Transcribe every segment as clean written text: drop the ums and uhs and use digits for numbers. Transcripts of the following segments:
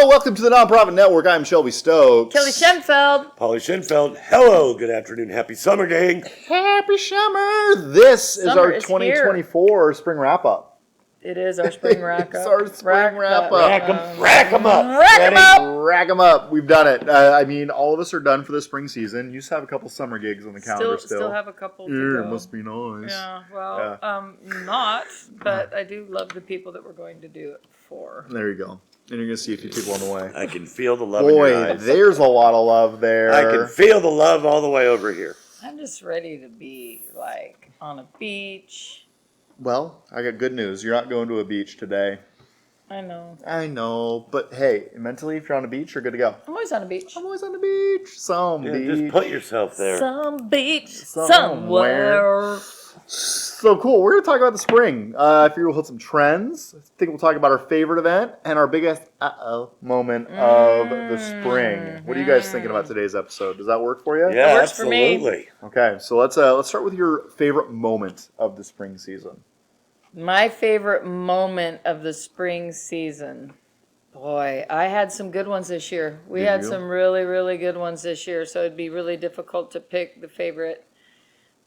Well, welcome to the Nonprofit Network. I'm Shelby Stokes. Kelly Schenfeld. Polly Schenfeld. Hello, good afternoon. Happy summer, gang. Happy summer. This is our 2024 spring wrap-up. It is our spring wrap-up. It's our spring wrap-up. Rack 'em up. Rack 'em up. Rack 'em up. We've done it. I mean, all of us are done for the spring season. You just have a couple summer gigs on the calendar still. Still have a couple to go. It must be nice. Yeah, well, not, but I do love the people that we're going to do it for. There you go. And you're going to see a few people on the way. I can feel the love in your Boy, eyes. there's a lot of love there. I can feel the love all the way over here. I'm just ready to be, like, on a beach. Well, I got good news. You're not going to a beach today. I know, but hey, mentally, if you're on a beach, you're good to go. I'm always on a beach. I'm always on the beach. Some beach. Just put yourself there. Some beach somewhere. So cool. We're going to talk about the spring. I figure we'll hit some trends. I think we'll talk about our favorite event and our biggest moment of the spring. What are you guys thinking about today's episode? Does that work for you? Yeah, It works absolutely. for me. Okay, so let's start with your favorite moment of the spring season. My favorite moment of the spring season. Boy, I had some good ones this year. We had some really, really good ones this year, so it'd be really difficult to pick the favorite.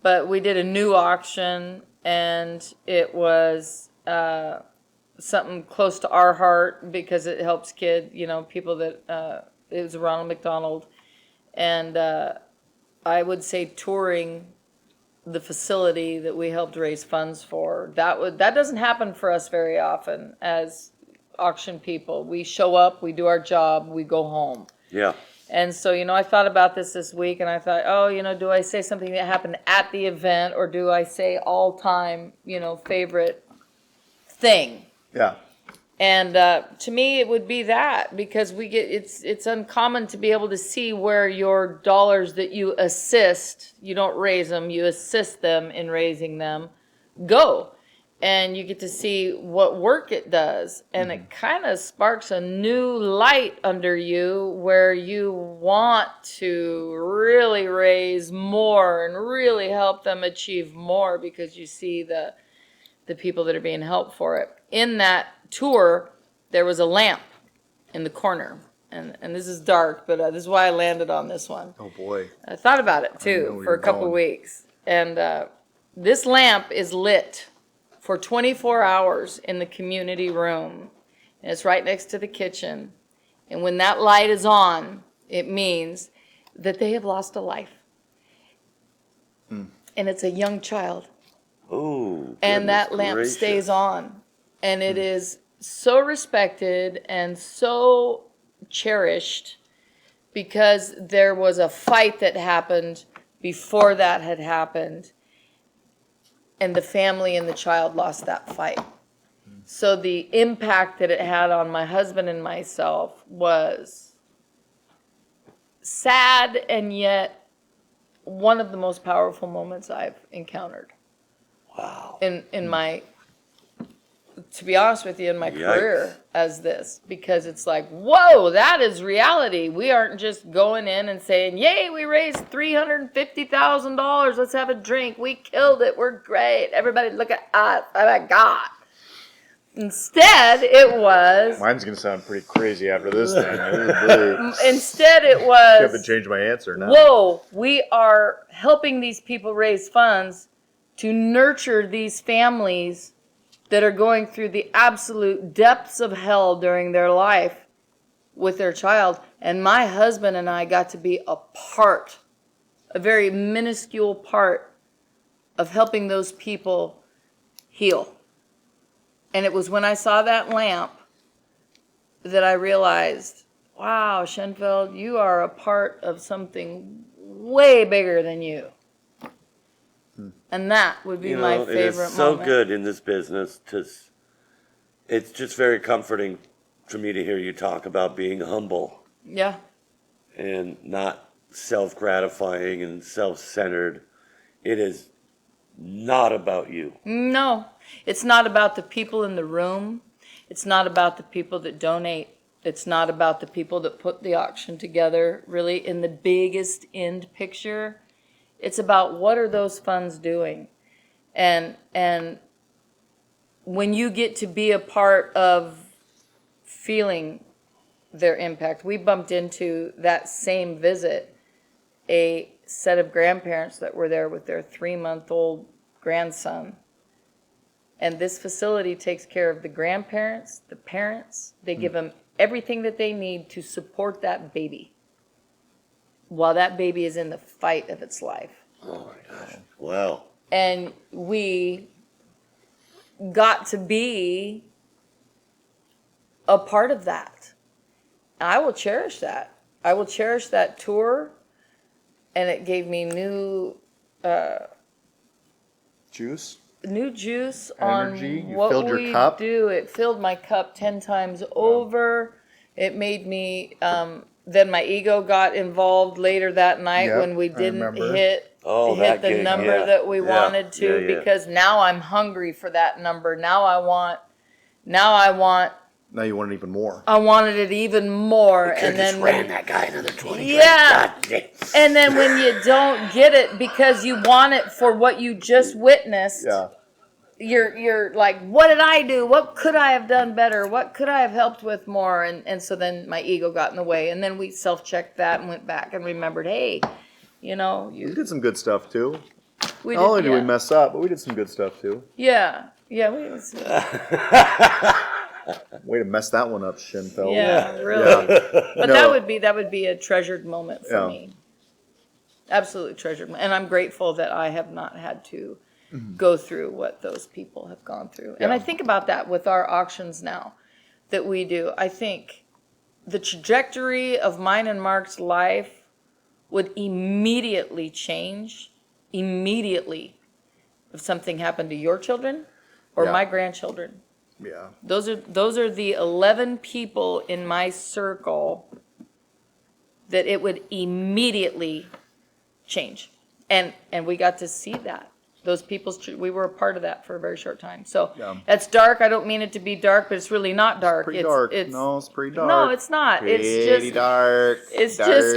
But we did a new auction, and it was something close to our heart because it helps people that, it was Ronald McDonald. And I would say touring the facility that we helped raise funds for, that doesn't happen for us very often as auction people. We show up, we do our job, we go home. Yeah. And so, I thought about this week, and I thought, do I say something that happened at the event, or do I say all-time, favorite thing? Yeah. And to me, it would be that, because it's uncommon to be able to see where your dollars that you assist, you don't raise them, you assist them in raising them, go. And you get to see what work it does. And it kind of sparks a new light under you where you want to really raise more and really help them achieve more because you see the people that are being helped for it. In that tour, there was a lamp in the corner. And this is dark, but this is why I landed on this one. Oh, boy. I thought about it, too, for a couple weeks. And this lamp is lit for 24 hours in the community room. And it's right next to the kitchen. And when that light is on, it means that they have lost a life. And it's a young child. Oh, And that lamp stays on. And it is so respected and so cherished because there was a fight that happened before that had happened. And the family and the child lost that fight. So the impact that it had on my husband and myself was sad and yet one of the most powerful moments I've encountered. Wow. In my, to be honest with you, in my career as this, because it's like, whoa, that is reality. We aren't just going in and saying, yay, we raised $350,000. Let's have a drink. We killed it. We're great. Everybody look at us. Oh my God. Instead, it was. Mine's going to sound pretty crazy after this thing. Instead, it was. I have to change my answer now. Whoa, we are helping these people raise funds to nurture these families that are going through the absolute depths of hell during their life with their child. And my husband and I got to be a very minuscule part of helping those people heal. And it was when I saw that lamp that I realized, wow, Schenfeld, you are a part of something way bigger than you. And that would be my favorite moment. It is so good in this business. It's just very comforting for me to hear you talk about being humble. Yeah. And not self-gratifying and self-centered. It is not about you. No. It's not about the people in the room. It's not about the people that donate. It's not about the people that put the auction together. Really, in the biggest end picture, it's about what are those funds doing. And when you get to be a part of feeling their impact. We bumped into that same visit a set of grandparents that were there with their 3-month-old grandson. And this facility takes care of the grandparents, the parents. They give them everything that they need to support that baby while that baby is in the fight of its life. Oh my gosh. Wow. And we got to be a part of that. I will cherish that. I will cherish that tour. And it gave me new Juice. juice Energy. on You what filled your we cup. do. It filled my cup 10 times over. It made me. Then my ego got involved later that night Yep, when we I didn't remember. hit that the gig, number yeah. that we Yeah, wanted to, yeah. because now I'm hungry for that number. Now I wanted even more. it even more. And then ran that guy another 20 Yeah. grand. And then when you don't get it because you want it for what you just witnessed, Yeah. you're like, what did I do? What could I have done better? What could I have helped with more? And so then my ego got in the way. And then we self-checked that and went back and remembered, hey, We did some good stuff too. we Not only did, did we mess up, but we did some good stuff too. yeah. Way to mess that one up, Shinfeld. Yeah, really. Yeah. But No. that would be a treasured moment for Yeah. me. Absolutely treasured. And I'm grateful that I have not had to go through what those people have gone through. And Yeah. I think about that with our auctions now that we do. I think the trajectory of mine and Mark's life would immediately change, immediately, if something happened to your children or Yeah. my grandchildren. Yeah. Those are the 11 people in my circle that it would immediately change. And we got to see that. Those people's, we were a part of that for a very short time. So Yeah. that's dark. I don't mean it to be dark, but it's really not dark. Pretty dark. No, it's pretty dark. No, it's not. Pretty It's just dark. it's dark. just,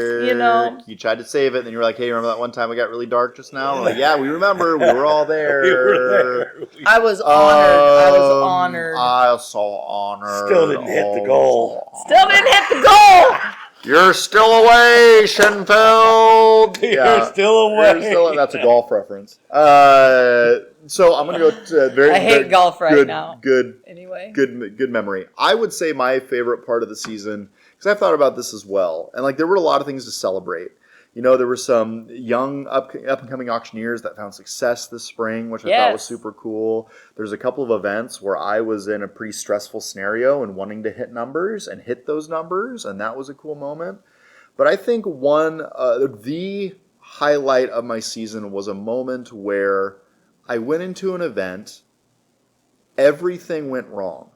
You tried to save it, and then you were like, "Hey, remember that one time it got really dark just now?" We're like, "Yeah, we remember. We were all there." We were there. I was honored. I was so honored. Still didn't hit the goal. Still didn't hit the goal. You're still away, Shinfeld. You're still away. That's a golf reference. So I'm gonna go to I hate golf right now. Anyway. Good memory. I would say my favorite part of the season, because I've thought about this as well, and like there were a lot of things to celebrate. There were some young up and coming auctioneers that found success this spring, which I thought was super cool. There's a couple of events where I was in a pretty stressful scenario and wanting to hit numbers and hit those numbers, and that was a cool moment. But I think the highlight of my season was a moment where I went into an event, everything went wrong.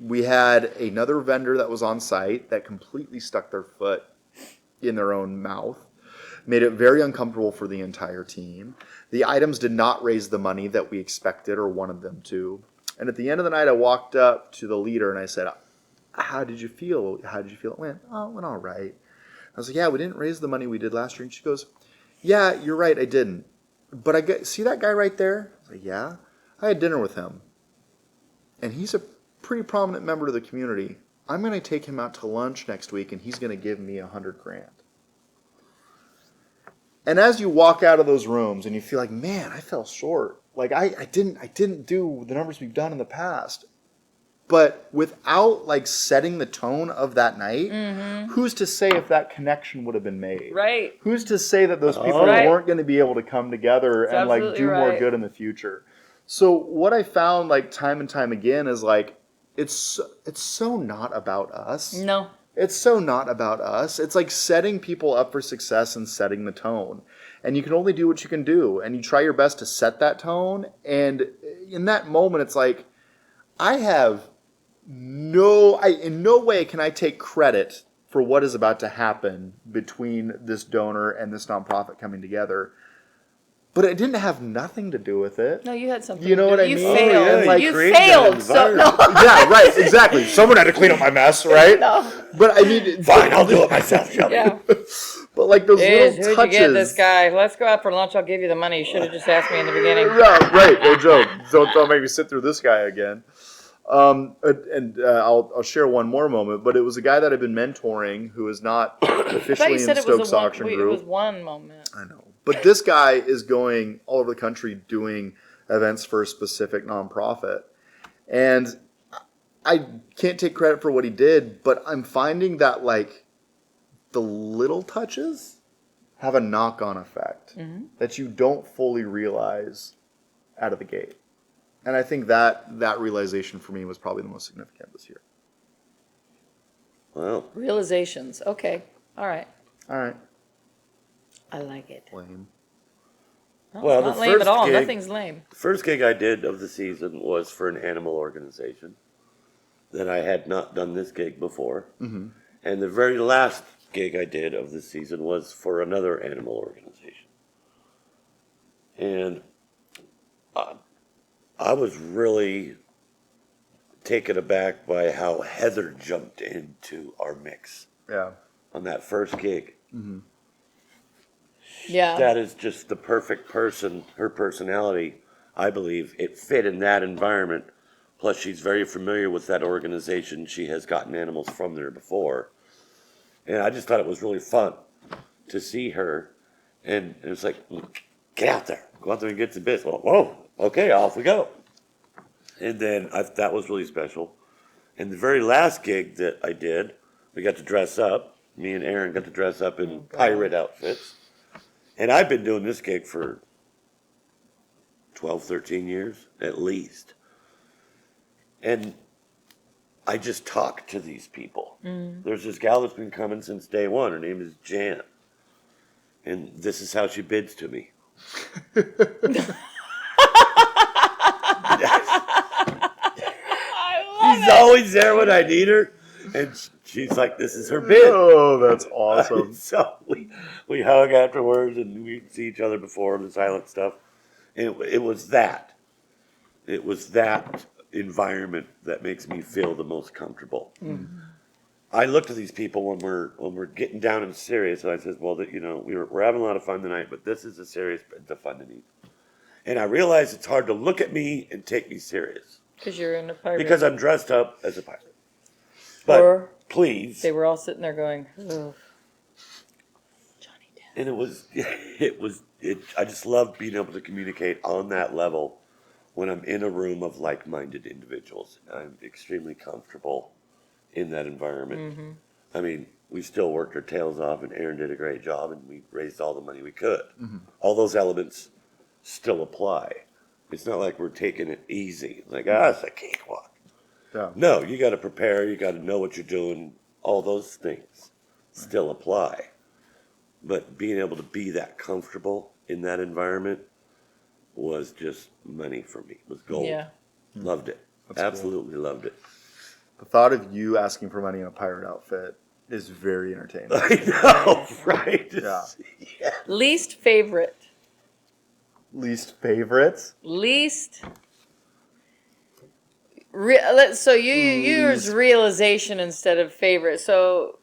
We had another vendor that was on site that completely stuck their foot in their own mouth, made it very uncomfortable for the entire team. The items did not raise the money that we expected or wanted them to. And at the end of the night, I walked up to the leader and I said, "How did you feel? How did you feel?" It went all right. I was like, "Yeah, we didn't raise the money we did last year." And she goes, "Yeah, you're right, I didn't. But see that guy right there?" I was like, "Yeah." I had dinner with him. And he's a pretty prominent member of the community. I'm going to take him out to lunch next week and he's going to give me $100,000. And as you walk out of those rooms and you feel like, man, I fell short. Like I didn't do the numbers we've done in the past. But without like setting the tone of that night, who's to say if that connection would have been made? Right. Who's to say that those people weren't going to be able to come together and like do more good in the future? So what I found like time and time again is like it's so not about us. No. It's so not about us. It's like setting people up for success and setting the tone. And you can only do what you can do. And you try your best to set that tone. And in that moment, it's like, in no way can I take credit for what is about to happen between this donor and this nonprofit coming together. But it didn't have nothing to do with it. No, you had something. You know what I you mean? Failed. Like, you failed. So no. Yeah, right, exactly. Someone had to clean up my mess, right? No. But I mean, Fine, I'll do it myself. Yeah. But like those little touches. Who'd you get this guy? Let's go out for lunch. I'll give you the money. You should have just asked me in the beginning. Yeah, right. No joke. Don't make me sit through this guy again. I'll share one more moment, but it was a guy that I've been mentoring who is not I thought officially you in said the it was Stokes a one. auction It group. was one moment. I know. But this guy is going all over the country doing events for a specific nonprofit. And I can't take credit for what he did, but I'm finding that like the little touches have a knock-on effect that you don't fully realize out of the gate. And I think that realization for me was probably the most significant this year. Well, Realizations. Okay. All right. All right. I like it. Lame. No, Well, it's not the lame at first all. gig- Nothing's lame. the first gig I did of the season was for an animal organization that I had not done this gig before. Mm-hmm. And the very last gig I did of the season was for another animal organization. And I was really taken aback by how Heather jumped into our mix Yeah. on that first gig. Yeah. That is just the perfect person, her personality, I believe. It fit in that environment. Plus, she's very familiar with that organization. She has gotten animals from there before. And I just thought it was really fun to see her. And it was like, get out there. Go out there and get some bits. Well, whoa, okay, off we go. And then that was really special. And the very last gig that I did, we got to dress up. Me and Aaron got to dress up in pirate outfits. And I've been doing this gig for 12, 13 years at least. And I just talk to these people. There's this gal that's been coming since day one. Her name is Jan. And this is how she bids to me. She's always there when I need her. And she's like, this is her bid. Oh, that's awesome. So we hug afterwards and we see each other before the silent stuff. And it was that. It was that environment that makes me feel the most comfortable. I look to these people when we're getting down and serious, and I says, well, we're having a lot of fun tonight, but this is a serious bit of fun to me. And I realize it's hard to look at me and take me serious Because you're in a pirate. because I'm dressed up as a pirate. But Or please, they were all sitting there going, "Ugh, Johnny Depp." and I just love being able to communicate on that level when I'm in a room of like-minded individuals. I'm extremely comfortable in that environment. I mean, we still worked our tails off, and Aaron did a great job, and we raised all the money we could. All those elements still apply. It's not like we're taking it easy. Like, it's a cakewalk. Yeah. No, you got to prepare. You got to know what you're doing. All those things still apply. But being able to be that comfortable in that environment was just money for me. It was gold. Yeah. Loved it. That's Absolutely loved it. The thought of you asking for money in a pirate outfit is very entertaining. I know, right? Yeah. Yeah. Least favorite. Least favorites? So you use realization instead of favorite. So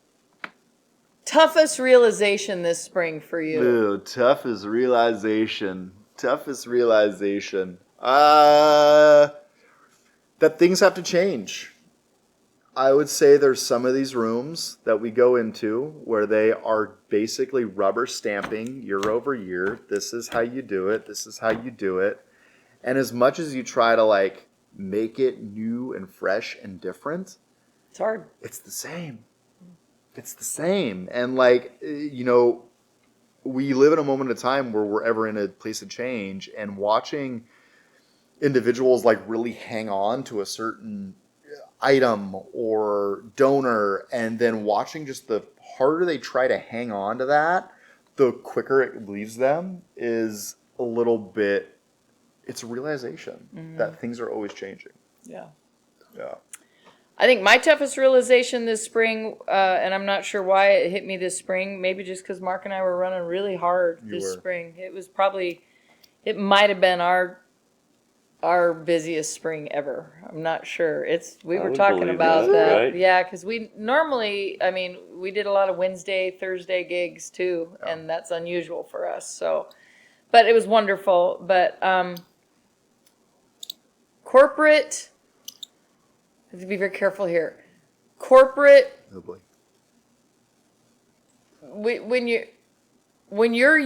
toughest realization this spring for you. Ooh, toughest realization. That things have to change. I would say there's some of these rooms that we go into where they are basically rubber stamping year over year. This is how you do it. This is how you do it. And as much as you try to like make it new and fresh and different, It's hard. it's the same. It's the same. And like, we live in a moment of time where we're ever in a place of change, and watching individuals like really hang on to a certain item or donor, and then watching just the harder they try to hang on to that, the quicker it leaves them, is a little bit, it's a realization that things are always changing. Yeah. Yeah. I think my toughest realization this spring, and I'm not sure why it hit me this spring, maybe just because Mark and I were running really hard this spring. It might have been our busiest spring ever. I'm not sure. We were would talking believe about that, that. right? Yeah, because we normally, we did a lot of Wednesday, Thursday gigs too, and that's unusual for us. So, but it was wonderful. But corporate have to be very careful here. Corporate, Oh boy. when you're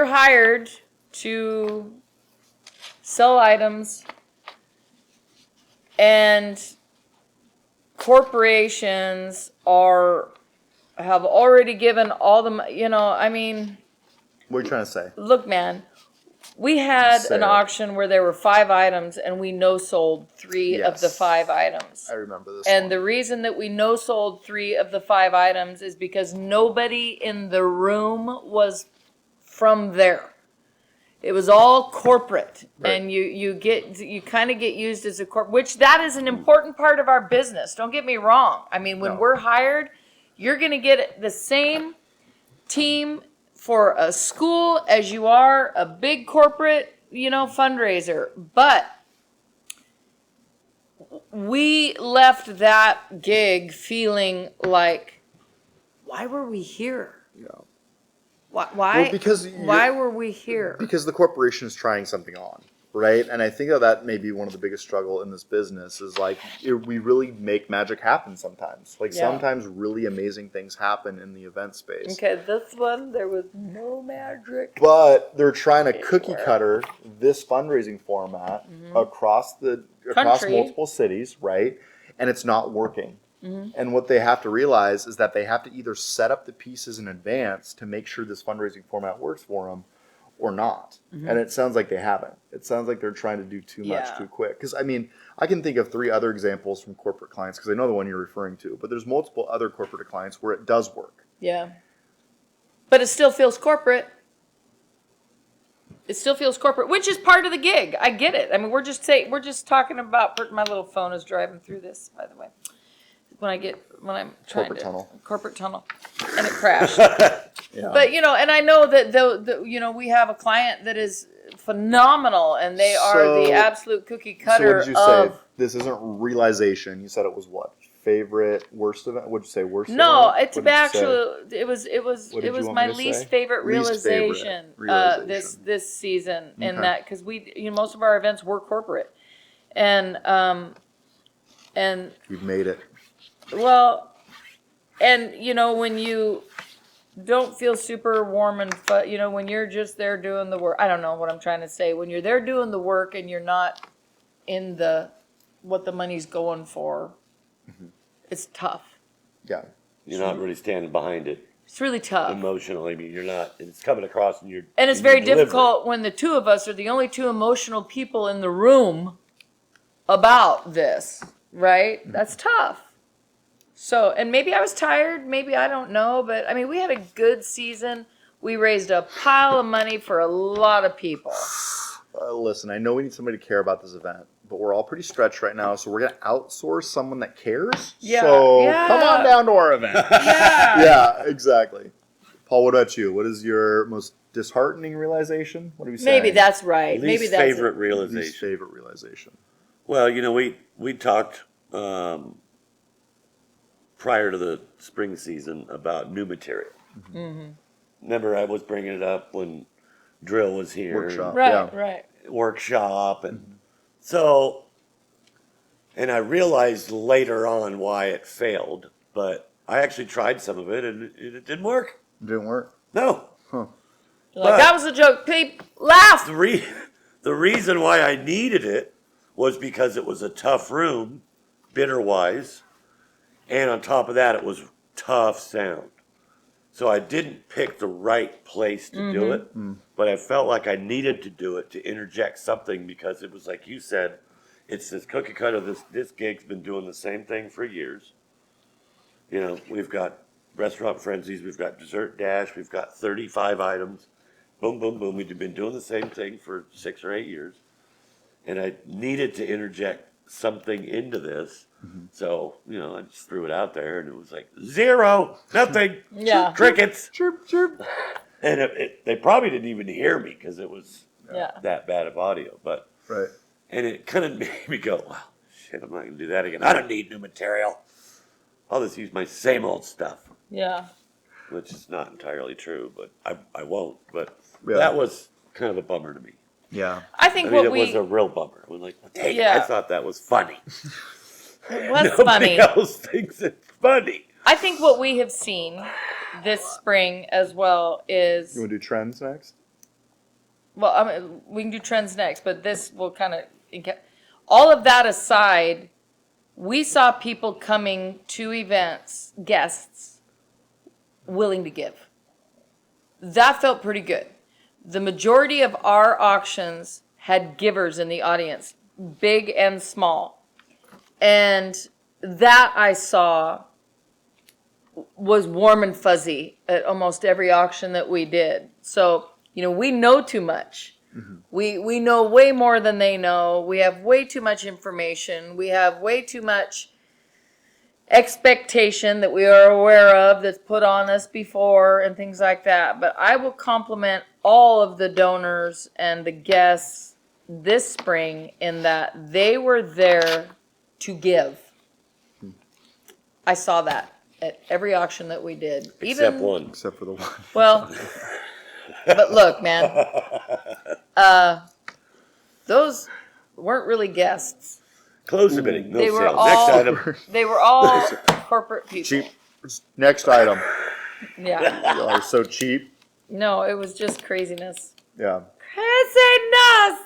hired to sell items, and corporations have already given all the, I mean, What are you trying to say? look, man, we had Say an it. auction where there were 5 items and we no-sold 3 of the Yes. 5 items. I remember this And one. the reason that we no-sold 3 of the 5 items is because nobody in the room was from there. It was all corporate, Right. and you kind of get used as a corp, which that is an important part of our business. Don't get me wrong. I mean, when No. we're hired, you're going to get the same team for a school as you are a big corporate, fundraiser. But we left that gig feeling like, why were we here? Yeah. Why? Well, because why were we here? Because the corporation is trying something on, right? And I think that may be one of the biggest struggle in this business is like we really make magic happen sometimes. Like Yeah. sometimes really amazing things happen in the event space. Okay, this one there was no magic. But they're trying to cookie cutter this fundraising format across Country. multiple cities, right? And it's not working. Mm-hmm. And what they have to realize is that they have to either set up the pieces in advance to make sure this fundraising format works for them or not. Mm-hmm. And it sounds like they haven't. It sounds like they're trying to do too much Yeah. too quick. Because, I mean, I can think of 3 other examples from corporate clients because I know the one you're referring to, but there's multiple other corporate clients where it does work. Yeah. But it still feels corporate. It still feels corporate, which is part of the gig. I get it. I mean, we're just talking about. My little phone is driving through this, by the way. When I'm trying corporate tunnel, and it crashed. Yeah. But and I know that we have a client that is phenomenal, and they are the absolute cookie cutter. So what did you say? This isn't realization. You said it was what? Favorite, worst event? What'd you say? Worst No, event? it's What did you say? actually What did you want my me to least say? favorite Least favorite realization this season, in Okay. that because most of our events were corporate, and You've made it. well, and when you don't feel super warm and when you're just there doing the work. I don't know what I'm trying to say. When you're there doing the work and you're not in what the money's going for, it's tough. Yeah. You're not really standing behind it It's really tough. emotionally. I mean, you're not. It's coming across, and And it's very difficult when the two of us are the only 2 emotional people in the room about this, right? That's tough. So, and maybe I was tired, maybe I don't know, but I mean, we had a good season. We raised a pile of money for a lot of people. Listen, I know we need somebody to care about this event, but we're all pretty stretched right now, so we're going to outsource someone that cares. Yeah, So yeah. come on down to our event. Yeah. Yeah, exactly. Paul, what about you? What is your most disheartening realization? What are we saying? Maybe that's right. Least Maybe that's favorite it. realization. Least favorite realization. Well, we talked prior to the spring season about new material. Mm-hmm. Remember, I was bringing it up when drill was here. Workshop. Right, Yeah. right. Workshop, and so, and I realized later on why it failed, but I actually tried some of it and it didn't work. Didn't work. No. You're like, But- that was a joke. People laugh. The reason why I needed it was because it was a tough room, bidder wise, and on top of that, it was tough sound. So I didn't pick the right place to do it, but I felt like I needed to do it to interject something because it was like you said, it's this cookie cutter. This gig's been doing the same thing for years. We've got restaurant frenzies, we've got dessert dash, we've got 35 items. Boom, boom, boom. We've been doing the same thing for 6 or 8 years. And I needed to interject something into this. So, I just threw it out there and it was like 0, nothing, Yeah. crickets. Chirp, chirp. And they probably didn't even hear me because it was Yeah. that bad of audio. Right. And it kind of made me go, well, shit, I'm not going to do that again. I don't need new material. I'll just use my same old stuff, Yeah. which is not entirely true, but I won't. But Yeah. that was kind of a bummer to me. Yeah. I think I mean, what it we was a real bummer. We're like, dang, Yeah. I thought that was funny. it was Nobody funny. else thinks it's funny. I think what we have seen this spring as well is You want to do trends next? well, I mean, we can do trends next, but this will kind of all of that aside, we saw people coming to events, guests, willing to give. That felt pretty good. The majority of our auctions had givers in the audience, big and small. And that I saw was warm and fuzzy at almost every auction that we did. So, we know too much. We know way more than they know. We have way too much information. We have way too much expectation that we are aware of that's put on us before and things like that. But I will compliment all of the donors and the guests this spring in that they were there to give. I saw that at every auction that we did. Except one. Except for the one. Well, but look, man, those weren't really guests. Close the bidding. No They were sale. all- Next item. They were all corporate people. Cheap. Next item. Yeah. Y'all are so cheap. No, it was just craziness. Yeah. Craziness!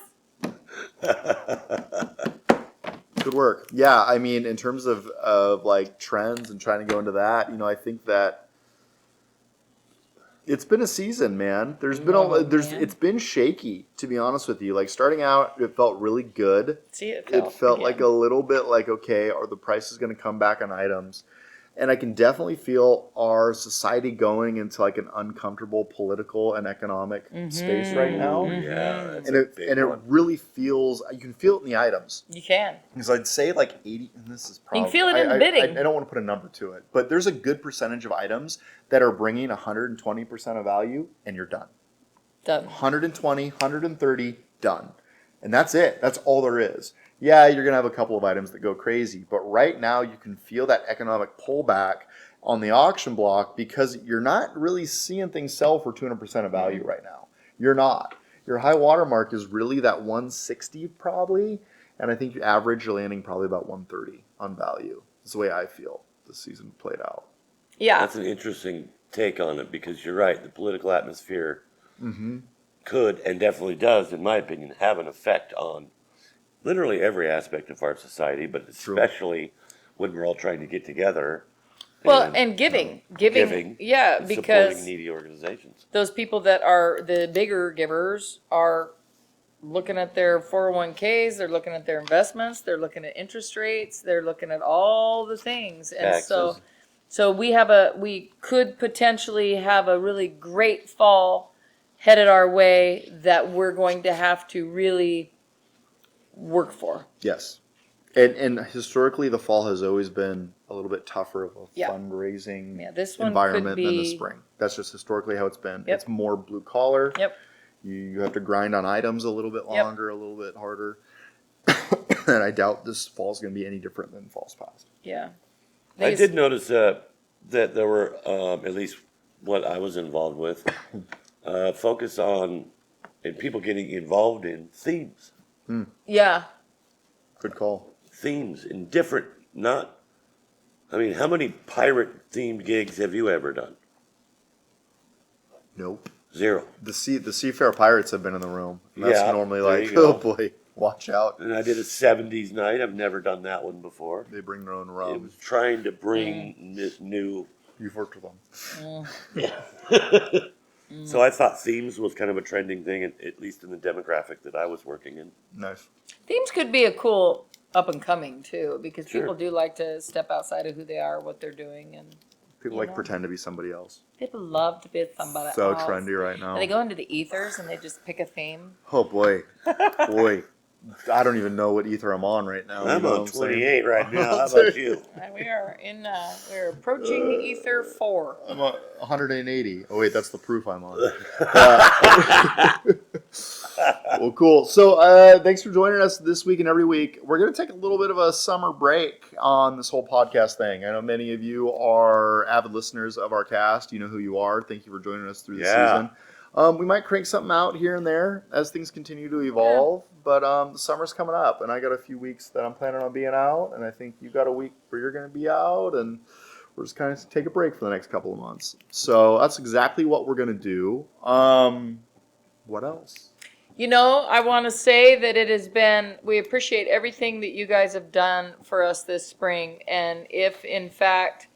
Good work. Yeah, I mean, in terms of like trends and trying to go into that, I think that it's been a season, man. There's been it's been shaky, to be honest with you. Like starting out, it felt really good. See, it Felt like a little bit like, okay, are the prices going to come back on items? And I can definitely feel our society going into like an uncomfortable political and economic space right now. Yeah, that's And a it big one. really feels, you can feel it in the items. You can. Because I'd say like 80, and this is probably... feel it in the bidding. I don't want to put a number to it, but there's a good percentage of items that are bringing 120% of value, and you're done. Done. 120, 130, done. And that's it. That's all there is. Yeah, you're going to have a couple of items that go crazy, but right now you can feel that economic pullback on the auction block because you're not really seeing things sell for 200% of value right now. You're not. Your high water mark is really that 160 probably, and I think your average you're landing probably about 130 on value. That's the way I feel this season played out. Yeah. That's an interesting take on it because you're right. The political atmosphere could and definitely does, in my opinion, have an effect on literally every aspect of our society, but especially when we're all trying to get together. Well, and giving. Yeah, and because supporting needy organizations. those people that are the bigger givers are looking at their 401ks, they're looking at their investments, they're looking at interest rates, they're looking at all the things. And Taxes. so we could potentially have a really great fall headed our way that we're going to have to really work for. Yes. And historically, the fall has always been a little bit tougher of a fundraising This one environment could than the be- spring. That's just historically how it's been. Yep. It's more blue collar. Yep. You have to grind on items a little bit Yep. longer, a little bit harder. And I doubt this fall is going to be any different than falls past. Yeah. I did notice that there were, at least what I was involved with, focus on and people getting involved in themes. Yeah. Good call. Themes in different, how many pirate themed gigs have you ever done? Nope. Zero. The Seafair Pirates have been in the room. And that's Yeah, normally there like, you go. oh boy, watch out. And I did a 70s night. I've never done that one before. They bring their own It rum. was trying to bring this new. You've worked with them. So I thought themes was kind of a trending thing, at least in the demographic that I was working in. Nice. Themes could be a cool up and coming too, because Sure. people do like to step outside of who they are, what they're doing, and People like pretend to be somebody else. people love to be somebody So else. trendy right now. And they go into the ethers and they just pick a theme. Oh boy. Boy. I don't even know what ether I'm on right now. I'm you know on what saying? 28 right now. How about you? We're approaching ether 4. I'm 180. Oh wait, that's the proof I'm on. Well, cool. So thanks for joining us this week and every week. We're going to take a little bit of a summer break on this whole podcast thing. I know many of you are avid listeners of our cast. You know who you are. Thank you for joining us through the season. We might crank something out here and there as things continue to evolve. But the summer's coming up, and I got a few weeks that I'm planning on being out, and I think you got a week where you're going to be out, and we're just kind of take a break for the next couple of months. So that's exactly what we're going to do. What else? You know, I want to say that it has been, we appreciate everything that you guys have done for us this spring. And if, in fact,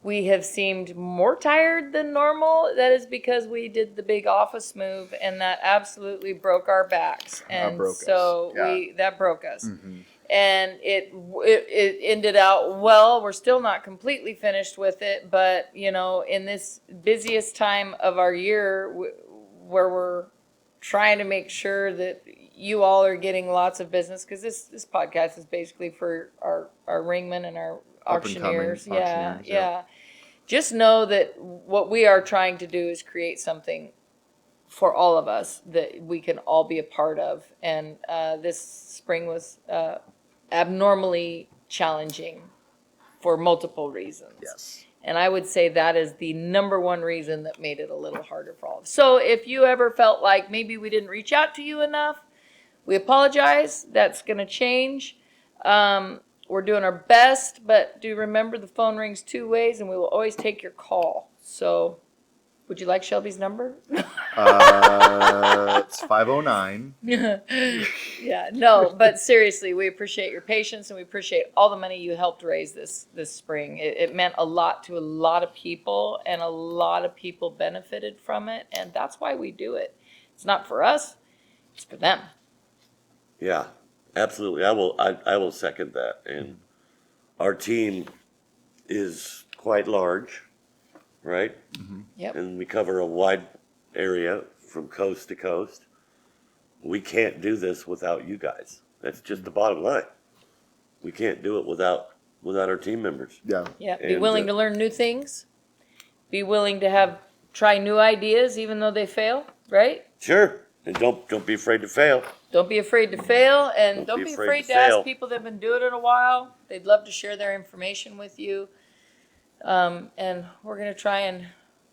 we have seemed more tired than normal, that is because we did the big office move, and that absolutely broke our backs. And broke so us. Yeah. that broke us. Mm-hmm. And it ended out well. We're still not completely finished with it, but, you know, in this busiest time of our year where we're trying to make sure that you all are getting lots of business, because this podcast is basically for our ringmen and our auctioneers. Yeah. Just know that what we are trying to do is create something for all of us that we can all be a part of. And this spring was abnormally challenging for multiple reasons. Yes. And I would say that is the number one reason that made it a little harder for all of us. So if you ever felt like maybe we didn't reach out to you enough, we apologize. That's going to change. We're doing our best, but do remember the phone rings 2 ways, and we will always take your call. So would you like Shelby's number? It's 509. Yeah, no, but seriously, we appreciate your patience, and we appreciate all the money you helped raise this spring. It meant a lot to a lot of people, and a lot of people benefited from it, and that's why we do it. It's not for us, it's for them. Yeah, absolutely. I will second that. And our team is quite large, right? Yep. And we cover a wide area from coast to coast. We can't do this without you guys. That's just the bottom line. We can't do it without our team members. Yeah. Yeah, be And, willing to learn new things. Be willing to try new ideas even though they fail, right? Sure. And don't be afraid to fail. Don't be afraid to fail, and don't be be afraid afraid to to ask fail. people that have been doing it a while. They'd love to share their information with you. And we're going to try and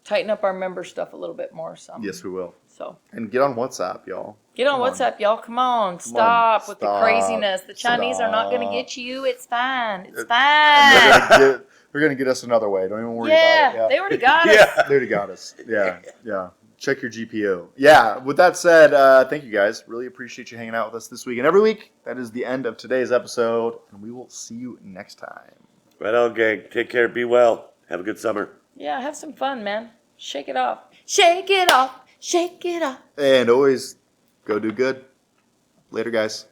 tighten up our member stuff a little bit more. Yes, we will. So And get on WhatsApp, y'all. get on Come on. WhatsApp, y'all. Come on. Stop with the Stop. craziness. The Chinese are not going to Stop. get you. It's fine. It's And fine. they're gonna get us another way. Don't even worry Yeah, about it. they already got us. Yeah. They already got us. Yeah. Check your GPO. Yeah, with that said, thank you guys. Really appreciate you hanging out with us this week and every week. That is the end of today's episode, and we will see you next time. Right on, gang. Take care. Be well. Have a good summer. Yeah, have some fun, man. Shake it off. Shake it off. Shake it off. And always go do good. Later, guys.